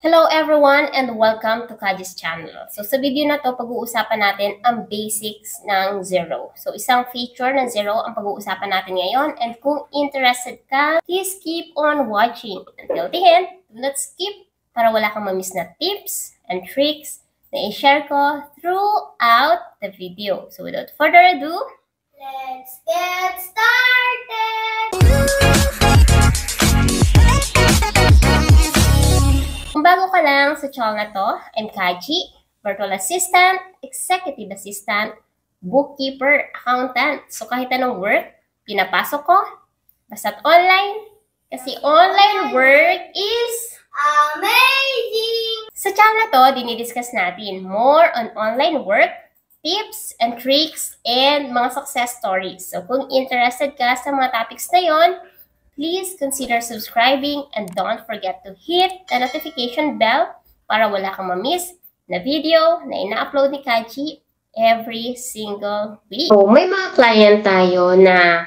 Hello everyone and welcome to Kaji's channel. So sa video na to, pag-uusapan natin ang basics ng zero. So isang feature ng zero ang pag-uusapan natin ngayon, and kung interested ka, please keep on watching. Until the end, do not skip para wala kang ma-miss na tips and tricks na i-share ko throughout the video. So without further ado, let's get started! Kung bago ka lang sa channel na to, I'm Kaji, virtual assistant, executive assistant, bookkeeper, accountant. So kahit anong work, pinapasok ko, basta't online, kasi online work is amazing! Sa channel na to, dinidiscuss natin more on online work, tips and tricks, and mga success stories. So kung interested ka sa mga topics na yon, please consider subscribing and don't forget to hit the notification bell para wala kang ma-miss na video na ina-upload ni Kaji every single week. So, may mga client tayo na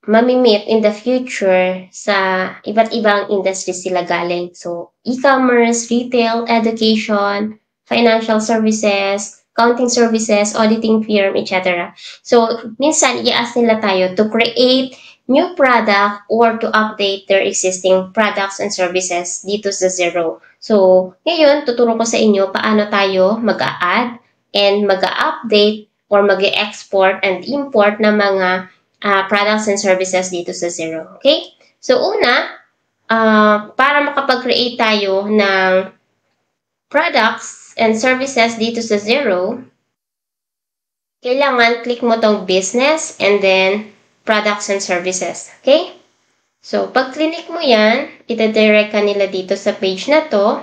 mamimit in the future sa iba't ibang industry sila galing. So, e-commerce, retail, education, financial services, accounting services, auditing firm, etc. So, minsan i-ask nila tayo to create new product or to update their existing products and services dito sa Zero. So, ngayon, tuturo ko sa inyo paano tayo mag-a-add and mag-a-update or mag-e-export and import ng mga products and services dito sa Zero. Okay? So, una, para makapag-create tayo ng products and services dito sa Zero, kailangan click mo tong business and then products and services. Okay? So, pag click mo yan, itadirect ka nila dito sa page na to,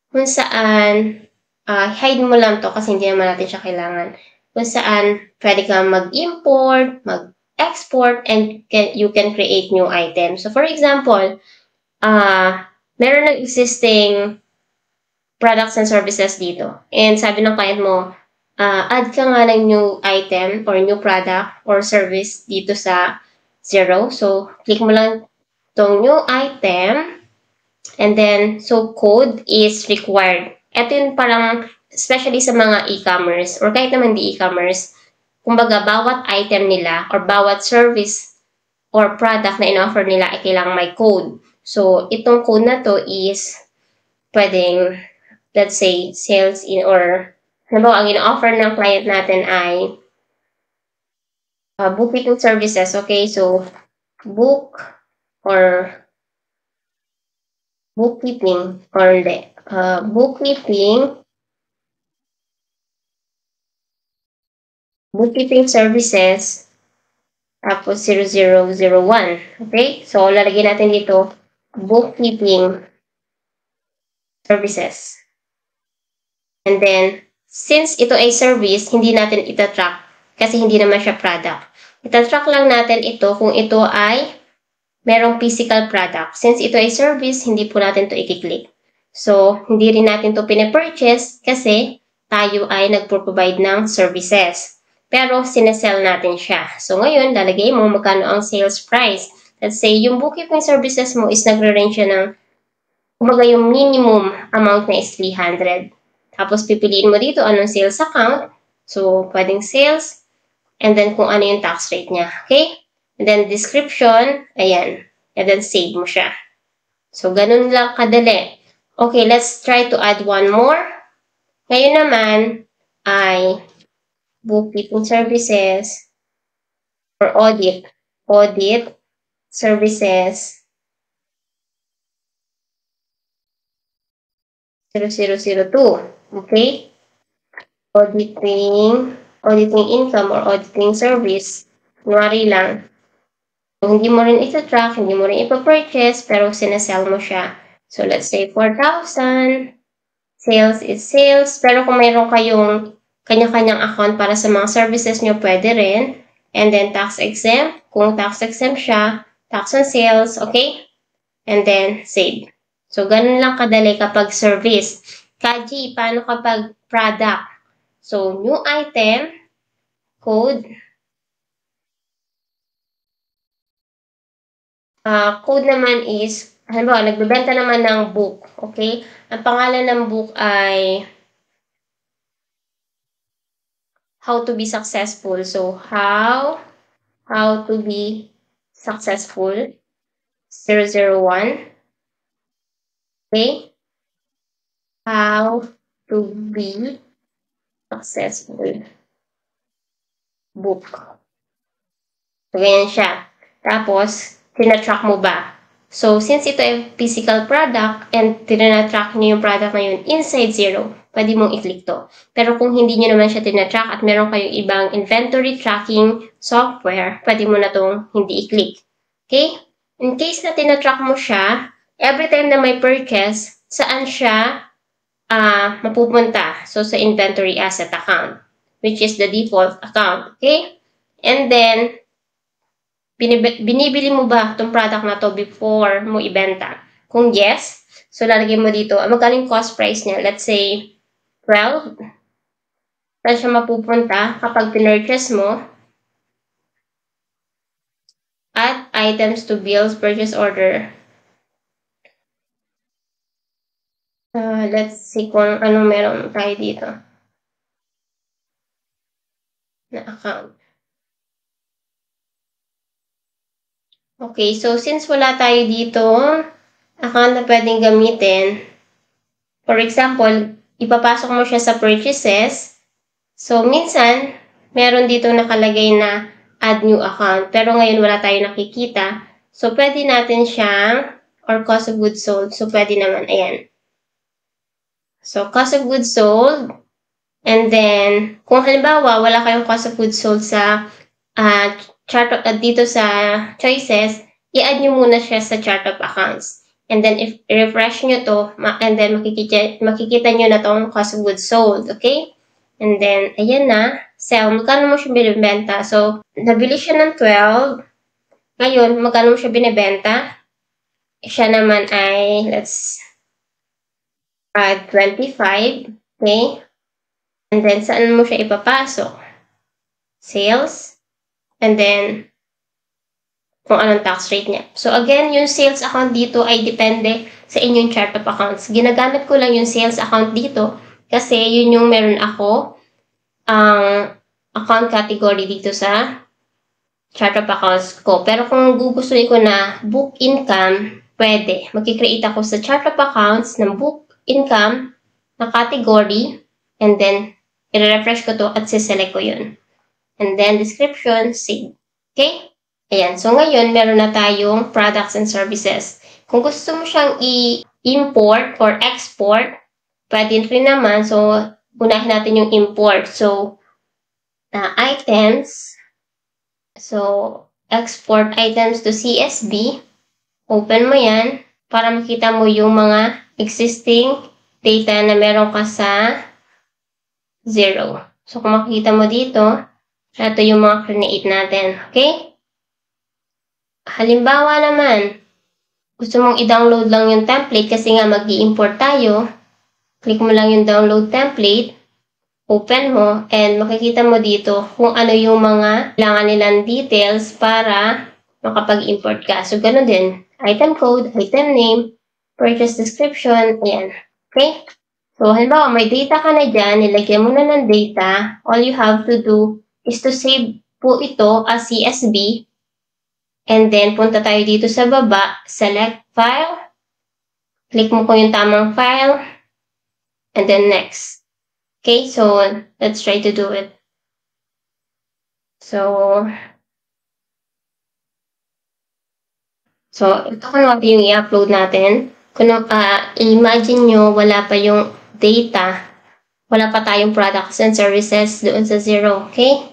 kung saan, hide mo lang to kasi hindi naman natin siya kailangan, kung saan pwede kang mag-import, mag-export, and you can create new items. So, for example, meron ng existing products and services dito. And sabi ng client mo, add ka nga ng new item or new product or service dito sa Zero. So, click mo lang itong new item. And then, so code is required. Ito yung parang, especially sa mga e-commerce or kahit naman di e-commerce, kumbaga, bawat item nila or bawat service or product na in-offer nila ay kailangang may code. So, itong code na to is pwedeng, let's say, sales in or halimbawa, ang ina-offer ng client natin ay bookkeeping services. Okay, so bookkeeping services tapos 0001. Okay, so lalagyan natin dito bookkeeping services. And then, since ito ay service, hindi natin itatrack kasi hindi naman siya product. Itatrack lang natin ito kung ito ay merong physical product. Since ito ay service, hindi po natin ito i-click. So, hindi rin natin ito pinipurchase kasi tayo ay nagpo-provide ng services. Pero, sinesell natin siya. So, ngayon, lalagay mo magkano ang sales price. Let's say, yung bookkeeping services mo is nagre-range siya ng, kumbaga yung minimum amount na is 300. Tapos, pipiliin mo dito anong sales account. So, pwedeng sales. And then, kung ano yung tax rate niya. Okay? And then, description. Ayan. And then, save mo siya. So, ganun lang kadali. Okay, let's try to add one more. Ngayon naman, ay bookkeeping services or audit. Audit services 0002. Okay? Auditing income or auditing service. Kunwari lang. So, hindi mo rin ita-track, hindi mo rin ipa-purchase, pero sinasell mo siya. So, let's say 4,000. Sales is sales. Pero kung mayroon kayong kanya-kanyang account para sa mga services nyo, pwede rin. And then, tax exempt. Kung tax exempt siya, tax on sales. Okay? And then, save. So, ganun lang kadali kapag service. Kaji, paano kapag product? So, new item, code. Code naman is halimbawa, nagbebenta naman ng book, okay? Ang pangalan ng book ay How to be Successful. So, how to be successful 001. Okay? How to be successful book. So, ganyan siya. Tapos, tina-track mo ba? So, since ito ay physical product and tina-track niyo yung product na yun inside zero, pwede mong i-click to. Pero kung hindi nyo naman siya tina-track at meron kayong ibang inventory tracking software, pwede mo na itong hindi i-click. Okay? In case na tina-track mo siya, every time na may purchase, saan siya mapupunta? So, sa inventory asset account, which is the default account. Okay? And then, binibili mo ba itong product na to before mo ibenta? Kung yes, so lalagay mo dito, magkano yung cost price niya? Let's say, 12. Saan siya mapupunta kapag pinurchase mo? Add items to bills, purchase order. Let's see kung anong meron tayo dito na account. Okay, so since wala tayo dito account na pwedeng gamitin, for example, ipapasok mo siya sa purchases. So, minsan, meron dito nakalagay na add new account. Pero ngayon wala tayo nakikita. So, pwede natin siyang, or cost of goods sold. So, pwede naman, ayan. So, cost of goods sold. And then, kung halimbawa, wala kayong cost of goods sold sa chart dito sa choices, i-add nyo muna siya sa chart of accounts. And then, if refresh nyo to, and then makikita nyo na tong cost of goods sold. Okay? And then, ayan na. Sell. Magkano mo siya binibenta? So, nabili siya ng 12. Ngayon, magkano mo siya binibenta? Siya naman ay, let's add 25. Okay? And then, saan mo siya ipapasok? Sales. And then, kung anong tax rate niya. So, again, yung sales account dito ay depende sa inyong chart of accounts. Ginagamit ko lang yung sales account dito kasi yun yung meron ako account category dito sa chart of accounts ko. Pero kung gugustuhin ko na book income, pwede. Mag-create ako sa chart of accounts ng book income na category and then i-refresh ko to at siselect ko yun. And then, description, save. Okay? Ayan. So, ngayon, meron na tayong products and services. Kung gusto mo siyang i-import or export, pwede rin naman. So, unahin natin yung import. So, items. So, export items to CSV. Open mo yan para makita mo yung mga existing data na meron ka sa zero. So, kung makikita mo dito, ito yung mga create natin. Okay? Halimbawa naman, gusto mong i-download lang yung template kasi nga mag-i-import tayo. Click mo lang yung download template. Open mo and makikita mo dito kung ano yung mga kailangan nilang details para makapag-import ka. So, ganun din. Item code, item name, purchase description, ayan. Okay? So, halimbawa, may data ka na dyan, nilagyan mo na ng data. All you have to do is to save po ito as CSV. And then, punta tayo dito sa baba, select file. Click mo kung yung tamang file. And then, next. Okay, so, let's try to do it. So, ito kunwari yung i-upload natin. Kung imagine nyo, wala pa yung data. Wala pa tayong products and services doon sa zero. Okay?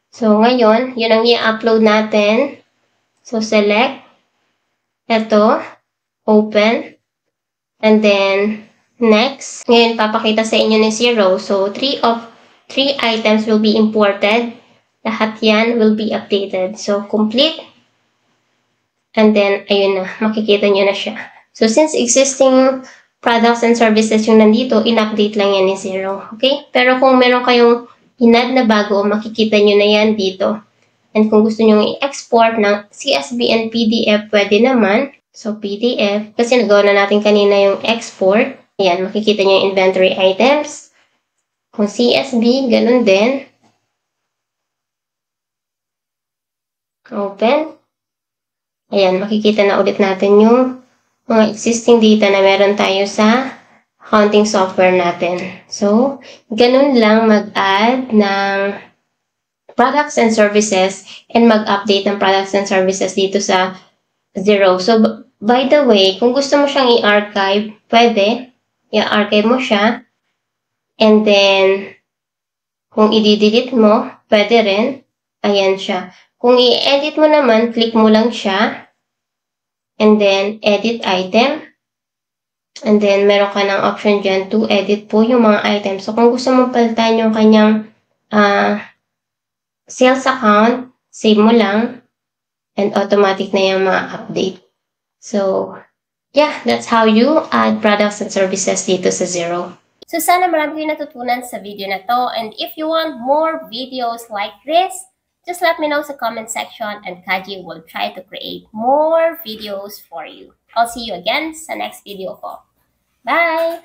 So, ngayon, yun ang i-upload natin. So, select. Ito. Open. And then, next. Ngayon, papakita sa inyo ni zero. So, 3 items will be imported. Lahat yan will be updated. So, complete. And then, ayun na. Makikita nyo na siya. So, since existing products and services yung nandito, in-update lang yan ni zero. Okay? Pero kung meron kayong in-add na bago, makikita nyo na yan dito. And kung gusto nyo i-export ng CSV and PDF, pwede naman. So, PDF. Kasi nagawa na natin kanina yung export. Ayan, makikita nyo yung inventory items. Kung CSV, ganun din. Open. Ayan, makikita na ulit natin yung mga existing data na meron tayo sa accounting software natin. So, ganun lang mag-add ng products and services and mag-update ng products and services dito sa Xero. So, by the way, kung gusto mo siyang i-archive, pwede. I-archive mo siya. And then, kung i-delete mo, pwede rin. Ayan siya. Kung i-edit mo naman, click mo lang siya. And then, edit item. And then, meron ka ng option dyan to edit po yung mga items. So, kung gusto mo palitan yung kanyang sales account, save mo lang. And automatic na yung mga update. So, yeah, that's how you add products and services dito sa Xero. So, sana marami kayo natutunan sa video na to. And if you want more videos like this, just let me know sa comment section and Kaji will try to create more videos for you. I'll see you again sa next video ko. Bye!